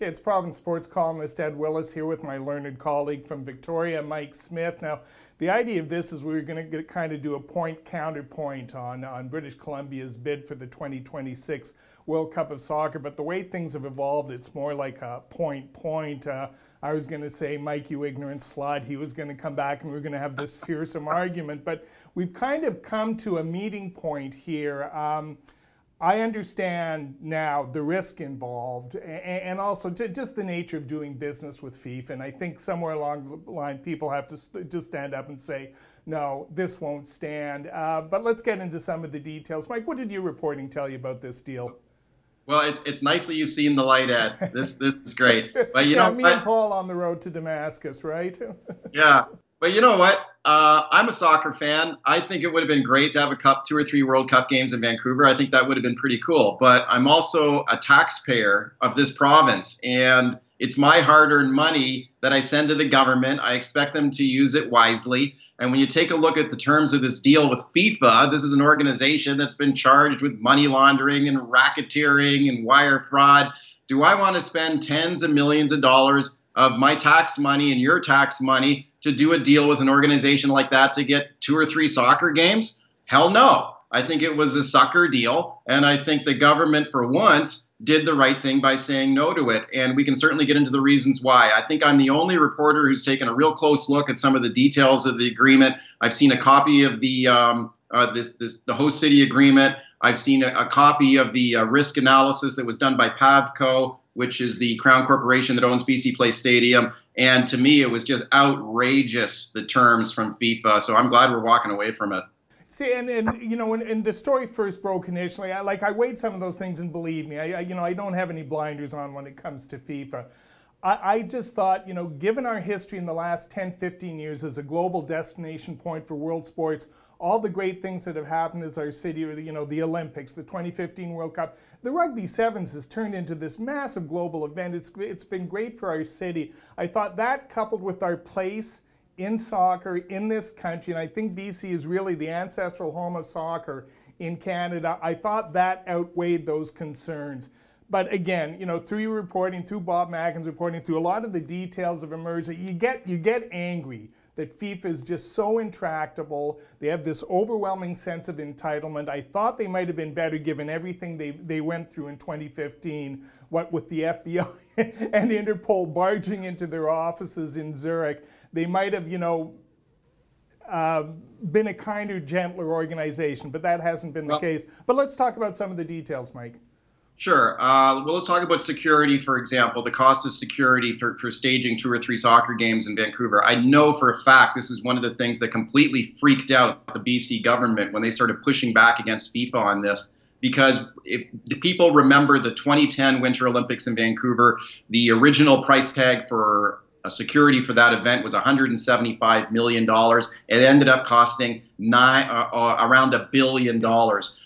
Okay, it's Province Sports columnist Ed Willis here with my learned colleague from Victoria, Mike Smyth. Now, the idea of this is we're going to kind of do a point-counterpoint on British Columbia's bid for the 2026 World Cup of Soccer, but the way things have evolved, it's more like a point. I was going to say, Mike, you ignorant slut. He was going to come back and we were going to have this fearsome argument, but we've kind of come to a meeting point here. I understand now the risk involved and also just the nature of doing business with FIFA. And I think somewhere along the line, people have to just stand up and say, no, this won't stand. But let's get into some of the details. Mike, what did your reporting tell you about this deal? Well, it's nicely you've seen the light, Ed. This is great. But you yeah, know, me and Paul on the road to Damascus, right? Yeah. But you know what? I'm a soccer fan. I think it would have been great to have a cup, 2 or 3 World Cup games in Vancouver. I think that would have been pretty cool. But I'm also a taxpayer of this province, and it's my hard-earned money that I send to the government. I expect them to use it wisely. And when you take a look at the terms of this deal with FIFA, this is an organization that's been charged with money laundering and racketeering and wire fraud. Do I want to spend tens of millions of dollars of my tax money and your tax money to do a deal with an organization like that to get 2 or 3 soccer games? Hell no. I think it was a sucker deal, and I think the government for once did the right thing by saying no to it, and we can certainly get into the reasons why. I think I'm the only reporter who's taken a real close look at some of the details of the agreement. I've seen a copy of the the host city agreement. I've seen a copy of the risk analysis that was done by Pavco, which is the Crown Corporation that owns BC Place Stadium. And to me, it was just outrageous, the terms from FIFA. So I'm glad we're walking away from it. See, and you know, when the story first broke initially, I weighed some of those things, and believe me, I don't have any blinders on when it comes to FIFA. I just thought, you know, given our history in the last 10, 15 years as a global destination point for world sports, all the great things that have happened as our city, you know, the Olympics, the 2015 World Cup, the Rugby Sevens has turned into this massive global event. It's been great for our city. I thought that, coupled with our place in soccer in this country, and I think BC is really the ancestral home of soccer in Canada, I thought that outweighed those concerns. But again, you know, through your reporting, through Bob Mackin's reporting, through a lot of the details have emerged, you get angry that FIFA is just so intractable. They have this overwhelming sense of entitlement. I thought they might have been better given everything they went through in 2015, what with the FBI and Interpol barging into their offices in Zurich. They might have, you know, been a kinder, gentler organization, but that hasn't been the case. But let's talk about some of the details, Mike. Sure. Well, let's talk about security, for example, the cost of security for staging 2 or 3 soccer games in Vancouver. I know for a fact this is one of the things that completely freaked out the BC government when they started pushing back against FIFA on this. Because if people remember the 2010 Winter Olympics in Vancouver, the original price tag for security for that event was $175 million. It ended up costing around $1 billion.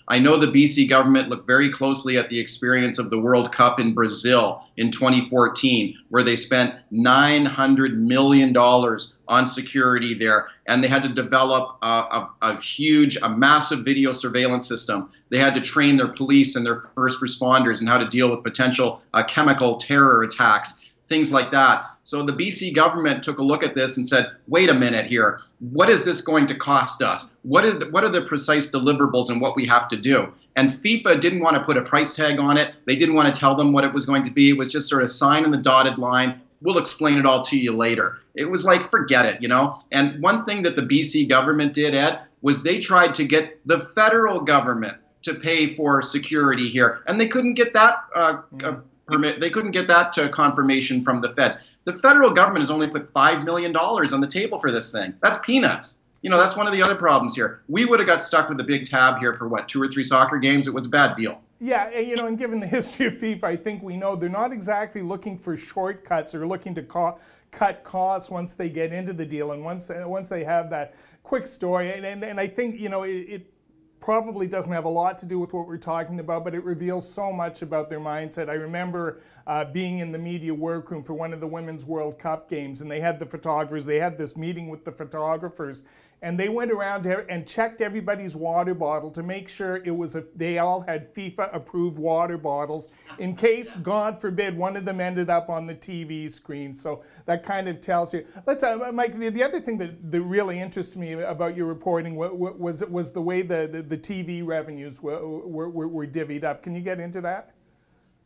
I know the BC government looked very closely at the experience of the World Cup in Brazil in 2014, where they spent $900 million on security there. And they had to develop a massive video surveillance system. They had to train their police and their first responders in how to deal with potential chemical terror attacks, things like that. So the BC government took a look at this and said, wait a minute here, what is this going to cost us? What are the precise deliverables and what we have to do? And FIFA didn't want to put a price tag on it. They didn't want to tell them what it was going to be. It was just sort of sign in the dotted line. We'll explain it all to you later. It was like, forget it, you know? And one thing that the BC government did, Ed, was they tried to get the federal government to pay for security here. And they couldn't get that permit. They couldn't get that confirmation from the feds. The federal government has only put $5 million on the table for this thing. That's peanuts. You know, that's one of the other problems here. We would have got stuck with a big tab here for, what, 2 or 3 soccer games? It was a bad deal. Yeah, you know, and given the history of FIFA, I think we know they're not exactly looking for shortcuts or looking to cut costs once they get into the deal and once they have that quick story. And I think, you know, it probably doesn't have a lot to do with what we're talking about, but it reveals so much about their mindset. I remember being in the media workroom for one of the Women's World Cup games, and they had the photographers, they had this meeting with the photographers, and they went around and checked everybody's water bottle to make sure they all had FIFA-approved water bottles in case, God forbid, one of them ended up on the TV screen. So that kind of tells you. Let's, Mike, the other thing that really interested me about your reporting was the way the TV revenues were divvied up. Can you get into that?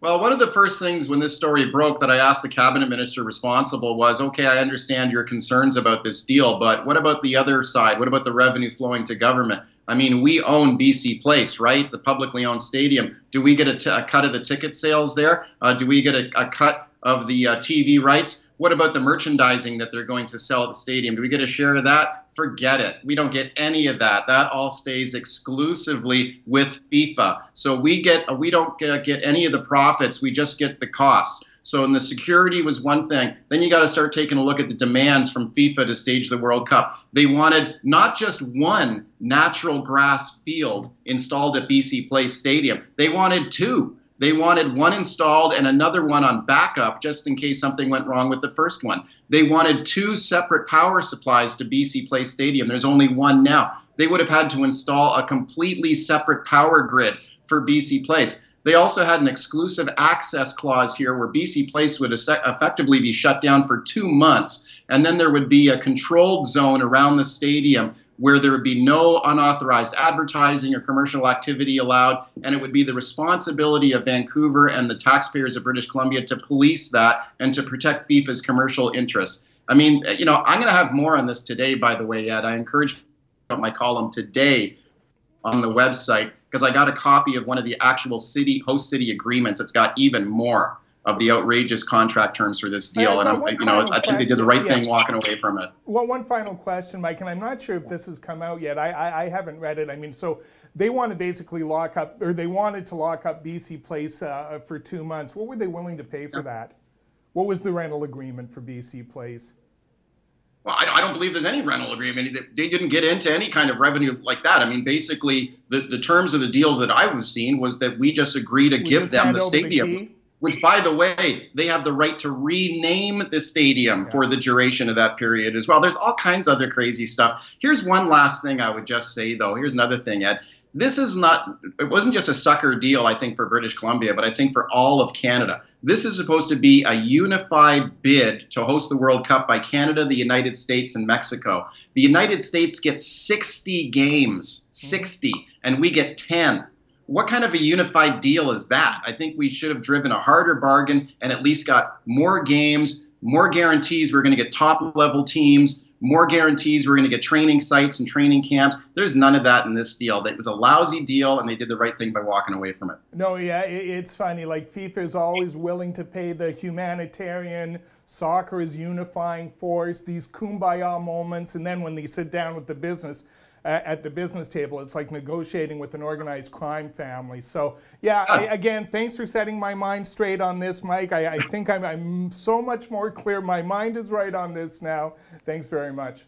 Well, one of the first things when this story broke that I asked the cabinet minister responsible was, okay, I understand your concerns about this deal, but what about the other side? What about the revenue flowing to government? I mean, we own BC Place, right? It's a publicly owned stadium. Do we get a cut of the ticket sales there? Do we get a cut of the TV rights? What about the merchandising that they're going to sell at the stadium? Do we get a share of that? Forget it. We don't get any of that. That all stays exclusively with FIFA. So we don't get any of the profits. We just get the costs. So in the security was one thing. Then you got to start taking a look at the demands from FIFA to stage the World Cup. They wanted not just one natural grass field installed at BC Place Stadium. They wanted two. They wanted one installed and another one on backup just in case something went wrong with the first one. They wanted two separate power supplies to BC Place Stadium. There's only one now. They would have had to install a completely separate power grid for BC Place. They also had an exclusive access clause here where BC Place would effectively be shut down for 2 months, and then there would be a controlled zone around the stadium where there would be no unauthorized advertising or commercial activity allowed, and it would be the responsibility of Vancouver and the taxpayers of British Columbia to police that and to protect FIFA's commercial interests. I mean, you know, I'm going to have more on this today, by the way, Ed. I encourage my column today on the website because I got a copy of one of the actual host city agreements. It's got even more of the outrageous contract terms for this deal, and I think they did the right thing walking away from it. Well, one final question, Mike, and I'm not sure if this has come out yet. I haven't read it. I mean, so they want to basically lock up, or they wanted to lock up BC Place for 2 months. What were they willing to pay for that? What was the rental agreement for BC Place? Well, I don't believe there's any rental agreement. They didn't get into any kind of revenue like that. I mean, basically, the terms of the deals that I was seeing was that we just agreed to give them the stadium. Which, by the way, they have the right to rename the stadium for the duration of that period as well. There's all kinds of other crazy stuff. Here's one last thing I would just say, though. Here's another thing, Ed. It wasn't just a sucker deal, I think, for British Columbia, but I think for all of Canada. This is supposed to be a unified bid to host the World Cup by Canada, the United States, and Mexico. The United States gets 60 games, 60, and we get 10. What kind of a unified deal is that? I think we should have driven a harder bargain and at least got more games, more guarantees we're going to get top-level teams, more guarantees we're going to get training sites and training camps. There's none of that in this deal. It was a lousy deal, and they did the right thing by walking away from it. No, yeah, it's funny. Like, FIFA is always willing to pay the humanitarian, soccer is unifying force, these kumbaya moments, and then when they sit down with the business, at the business table, it's like negotiating with an organized crime family. So, yeah, again, thanks for setting my mind straight on this, Mike. I think I'm so much more clear. My mind is right on this now. Thanks very much.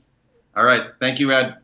All right. Thank you, Ed.